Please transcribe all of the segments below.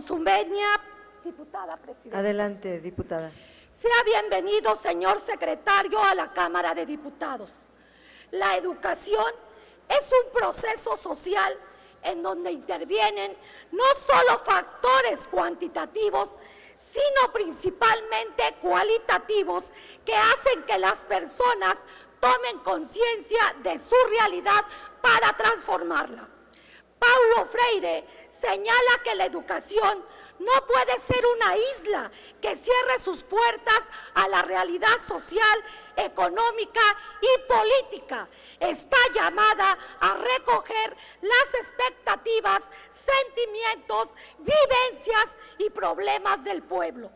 su venia, diputada presidenta. Adelante, diputada. Sea bienvenido, señor secretario, a la Cámara de Diputados. La educación es un proceso social en donde intervienen no solo factores cuantitativos, sino principalmente cualitativos que hacen que las personas tomen conciencia de su realidad para transformarla. Paulo Freire señala que la educación no puede ser una isla que cierre sus puertas a la realidad social, económica y política. Está llamada a recoger las expectativas, sentimientos, vivencias y problemas del pueblo.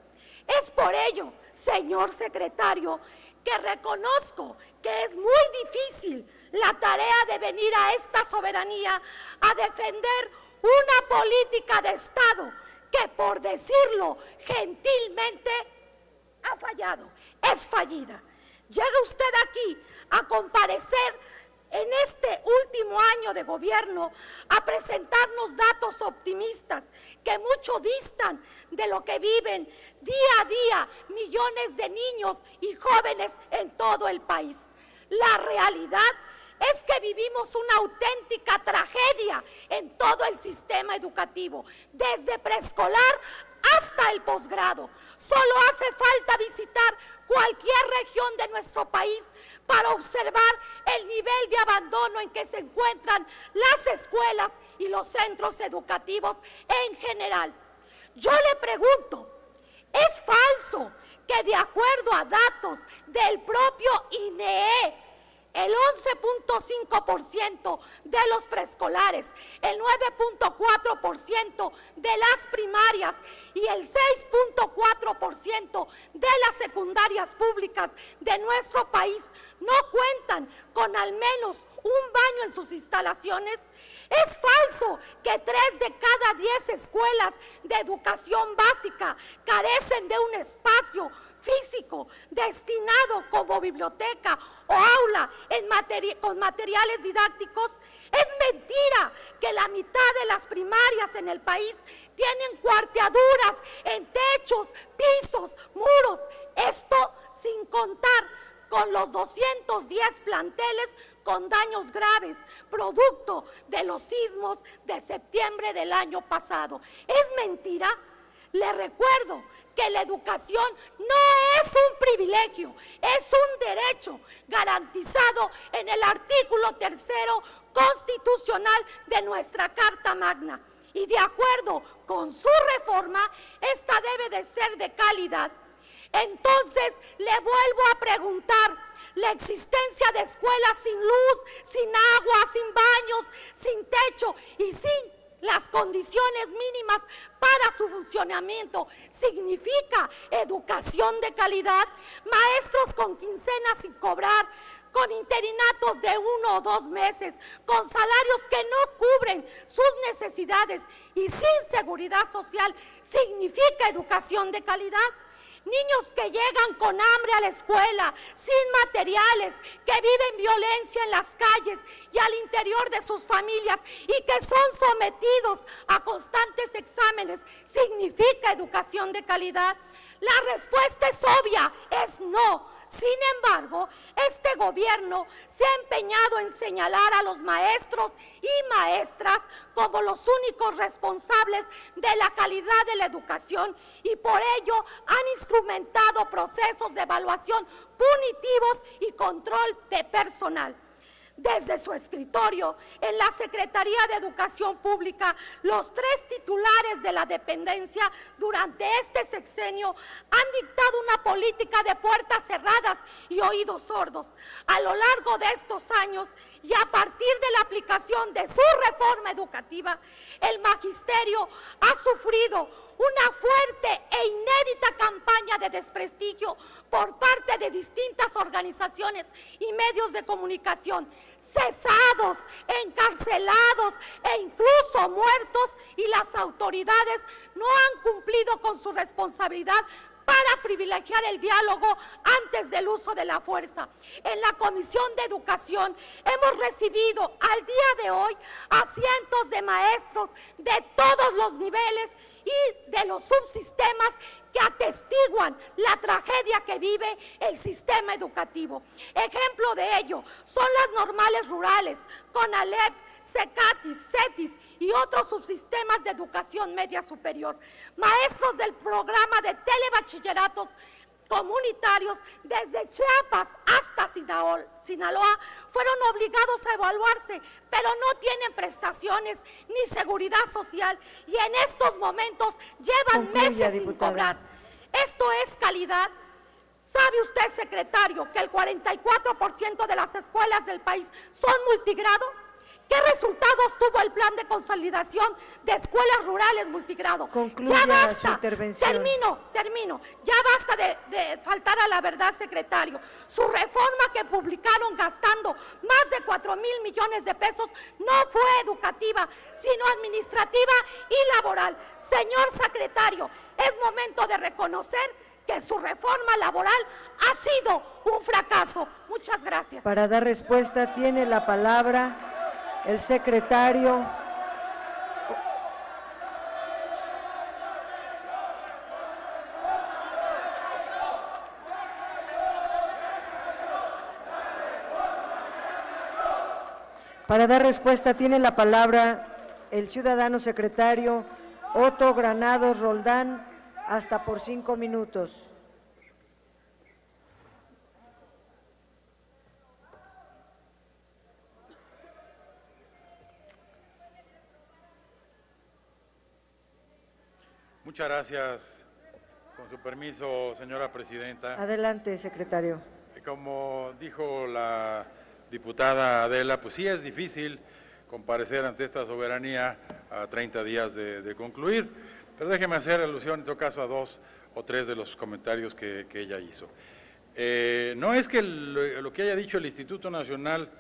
Es por ello, señor secretario, que reconozco que es muy difícil la tarea de venir a esta soberanía a defender una política de Estado que, por decirlo gentilmente, ha fallado, es fallida. Llega usted aquí a comparecer en este último año de gobierno a presentarnos datos optimistas que mucho distan de lo que viven día a día millones de niños y jóvenes en todo el país. La realidad es que vivimos una auténtica tragedia en todo el sistema educativo, desde preescolar hasta el posgrado. Solo hace falta visitar cualquier región de nuestro país para observar el nivel de abandono en que se encuentran las escuelas y los centros educativos en general. Yo le pregunto, ¿es falso que de acuerdo a datos del propio INEE, el 11.5% de los preescolares, el 9.4% de las primarias y el 6.4% de las secundarias públicas de nuestro país no cuentan con al menos un baño en sus instalaciones? Es falso que 3 de cada 10 escuelas de educación básica carecen de un espacio físico destinado como biblioteca o aula con materiales didácticos. Es mentira que la mitad de las primarias en el país tienen cuarteaduras en techos, pisos, muros. Esto sin contar con los 210 planteles con daños graves, producto de los sismos de septiembre del año pasado. ¿Es mentira? Le recuerdo que la educación no es un privilegio, es un derecho garantizado en el artículo 3º constitucional de nuestra Carta Magna. Y de acuerdo con su reforma, esta debe de ser de calidad. Entonces, le vuelvo a preguntar, la existencia de escuelas sin luz, sin agua, sin baños, sin techo y sin las condiciones mínimas para su funcionamiento, ¿significa educación de calidad? Maestros con quincenas sin cobrar, con interinatos de 1 o 2 meses, con salarios que no cubren sus necesidades y sin seguridad social, ¿significa educación de calidad? Niños que llegan con hambre a la escuela, sin materiales, que viven violencia en las calles y al interior de sus familias y que son sometidos a constantes exámenes, ¿significa educación de calidad? La respuesta es obvia, es no. Sin embargo, este gobierno se ha empeñado en señalar a los maestros y maestras como los únicos responsables de la calidad de la educación y por ello han instrumentado procesos de evaluación punitivos y control de personal. Desde su escritorio en la Secretaría de Educación Pública, los 3 titulares de la dependencia durante este sexenio han dictado una política de puertas cerradas y oídos sordos. A lo largo de estos años y a partir de la aplicación de su reforma educativa, el magisterio ha sufrido una fuerte e inédita campaña de desprestigio por parte de distintas organizaciones y medios de comunicación, cesados, encarcelados e incluso muertos, y las autoridades no han cumplido con su responsabilidad para privilegiar el diálogo antes del uso de la fuerza. En la Comisión de Educación hemos recibido al día de hoy a cientos de maestros de todos los niveles y de los subsistemas que atestiguan la tragedia que vive el sistema educativo. Ejemplo de ello son las normales rurales, CONALEP, CECATIS, CETIS y otros subsistemas de educación media superior. Maestros del programa de telebachilleratos comunitarios desde Chiapas hasta Sinaloa fueron obligados a evaluarse, pero no tienen prestaciones ni seguridad social y en estos momentos llevan meses sin cobrar. ¿Esto es calidad? ¿Sabe usted, secretario, que el 44% de las escuelas del país son multigrado? ¿Qué resultados tuvo el plan de consolidación de escuelas rurales multigrado? Concluya ya basta, su intervención. Termino. Ya basta de faltar a la verdad, secretario. Su reforma que publicaron gastando más de 4,000 millones de pesos no fue educativa, sino administrativa y laboral. Señor secretario, es momento de reconocer que su reforma laboral ha sido un fracaso. Muchas gracias. Para dar respuesta tiene la palabra el secretario. Para dar respuesta tiene la palabra el ciudadano secretario Otto Granados Roldán, hasta por 5 minutos. Muchas gracias. Con su permiso, señora presidenta. Adelante, secretario. Como dijo la diputada Adela, pues sí es difícil comparecer ante esta soberanía a 30 días de concluir, pero déjeme hacer alusión en todo caso a 2 o 3 de los comentarios que ella hizo. No es que lo que haya dicho el Instituto Nacional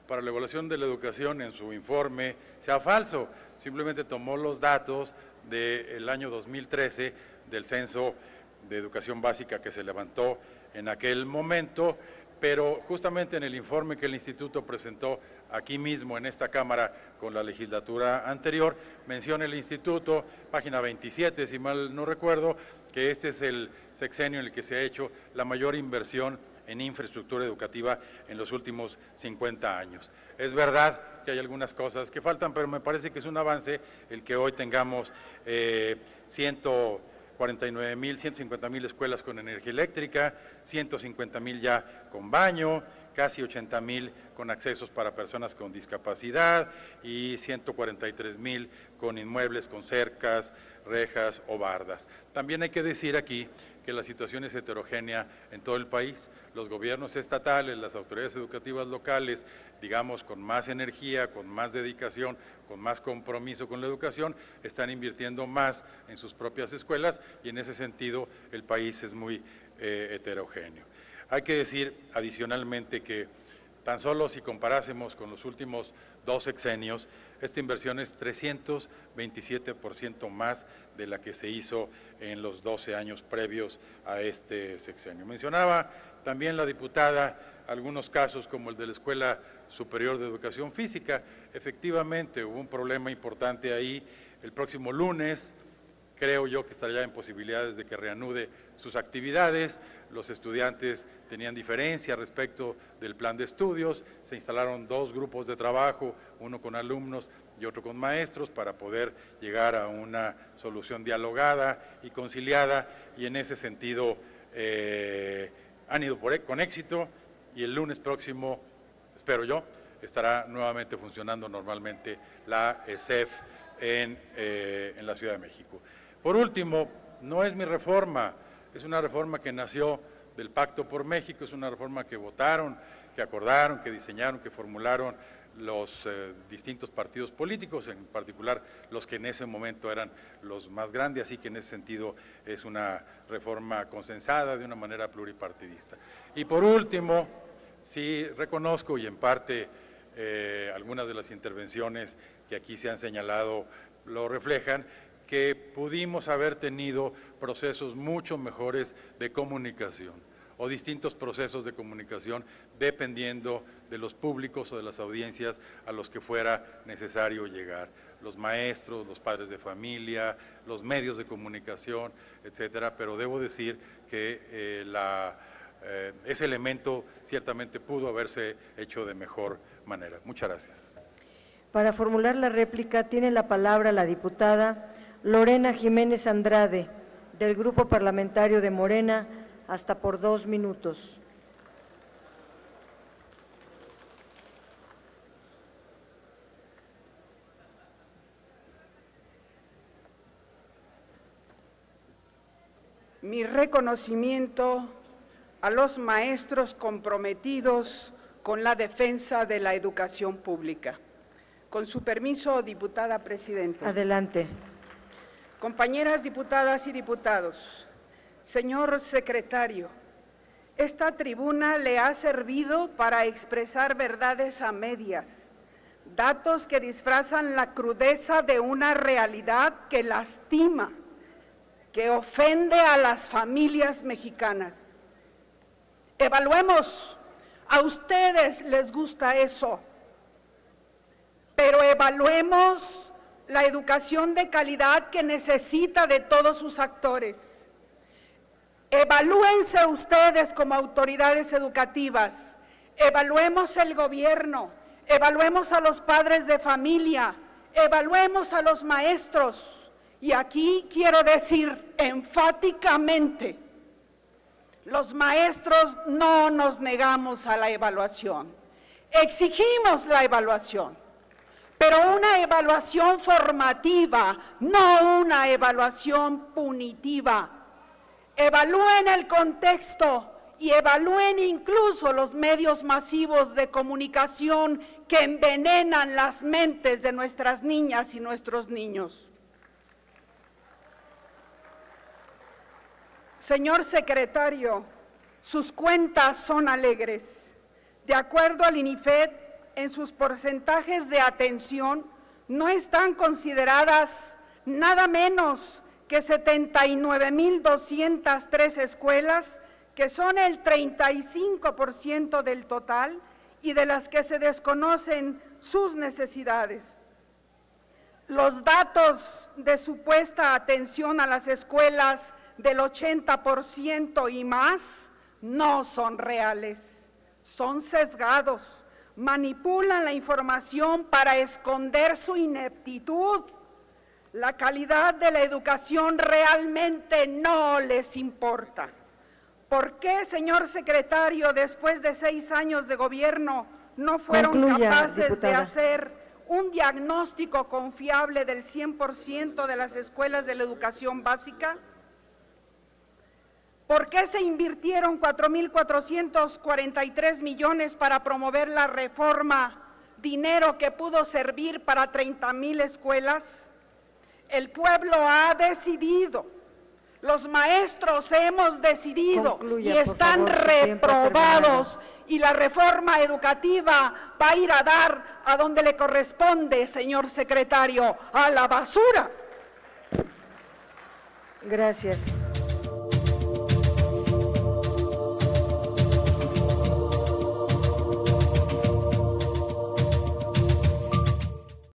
para la Evaluación de la Educación en su informe sea falso, simplemente tomó los datos del año 2013 del Censo de Educación Básica que se levantó en aquel momento, pero justamente en el informe que el Instituto presentó aquí mismo en esta Cámara con la legislatura anterior, menciona el Instituto, página 27, si mal no recuerdo, que este es el sexenio en el que se ha hecho la mayor inversión en infraestructura educativa en los últimos 50 años. Es verdad que hay algunas cosas que faltan, pero me parece que es un avance el que hoy tengamos 149,000, 150,000 escuelas con energía eléctrica, 150,000 ya con baño, casi 80,000 con accesos para personas con discapacidad y 143,000 con inmuebles, con cercas, rejas o bardas. También hay que decir aquí que la situación es heterogénea en todo el país. Los gobiernos estatales, las autoridades educativas locales, digamos, con más energía, con más dedicación, con más compromiso con la educación, están invirtiendo más en sus propias escuelas y en ese sentido el país es muy heterogéneo. Hay que decir adicionalmente que tan solo si comparásemos con los últimos 2 sexenios, esta inversión es 327% más de la que se hizo en los 12 años previos a este sexenio. Mencionaba también la diputada algunos casos como el de la Escuela Superior de Educación Física. Efectivamente hubo un problema importante ahí. El próximo lunes creo yo que estará ya en posibilidades de que reanude sus actividades. Los estudiantes tenían diferencia respecto del plan de estudios, se instalaron 2 grupos de trabajo, uno con alumnos y otro con maestros, para poder llegar a una solución dialogada y conciliada, y en ese sentido han ido con éxito, y el lunes próximo, espero yo, estará nuevamente funcionando normalmente la ESEF en la Ciudad de México. Por último, no es mi reforma, es una reforma que nació del Pacto por México, es una reforma que votaron, que acordaron, que diseñaron, que formularon los distintos partidos políticos, en particular los que en ese momento eran los más grandes, así que en ese sentido es una reforma consensada de una manera pluripartidista. Y por último, sí reconozco, y en parte algunas de las intervenciones que aquí se han señalado lo reflejan, que pudimos haber tenido procesos mucho mejores de comunicación. o distintos procesos de comunicación dependiendo de los públicos o de las audiencias a los que fuera necesario llegar. Los maestros, los padres de familia, los medios de comunicación, etcétera, pero debo decir que ese elemento ciertamente pudo haberse hecho de mejor manera. Muchas gracias. Para formular la réplica tiene la palabra la diputada Lorena Jiménez Andrade, del Grupo Parlamentario de Morena, hasta por 2 minutos. Mi reconocimiento a los maestros comprometidos con la defensa de la educación pública. Con su permiso, diputada presidenta. Adelante. Compañeras diputadas y diputados, señor secretario, esta tribuna le ha servido para expresar verdades a medias, datos que disfrazan la crudeza de una realidad que lastima, que ofende a las familias mexicanas. Evaluemos, a ustedes les gusta eso, pero evaluemos la educación de calidad que necesita de todos sus actores. Evalúense ustedes como autoridades educativas, evaluemos el gobierno, evaluemos a los padres de familia, evaluemos a los maestros. Y aquí quiero decir enfáticamente, los maestros no nos negamos a la evaluación, exigimos la evaluación, pero una evaluación formativa, no una evaluación punitiva. Evalúen el contexto y evalúen incluso los medios masivos de comunicación que envenenan las mentes de nuestras niñas y nuestros niños. Señor secretario, sus cuentas son alegres. De acuerdo al INIFED, en sus porcentajes de atención no están consideradas nada menos que 79,203 escuelas, que son el 35% del total y de las que se desconocen sus necesidades. Los datos de supuesta atención a las escuelas del 80% y más no son reales, son sesgados, manipulan la información para esconder su ineptitud. La calidad de la educación realmente no les importa. ¿Por qué, señor secretario, después de 6 años de gobierno, no fueron capaces diputada, de hacer un diagnóstico confiable del 100% de las escuelas de la educación básica? ¿Por qué se invirtieron 4,443 millones para promover la reforma, dinero que pudo servir para 30,000 escuelas? El pueblo ha decidido, los maestros hemos decidido. Concluya, y están reprobados, y la reforma educativa va a ir a dar a donde le corresponde, señor secretario, a la basura. Gracias.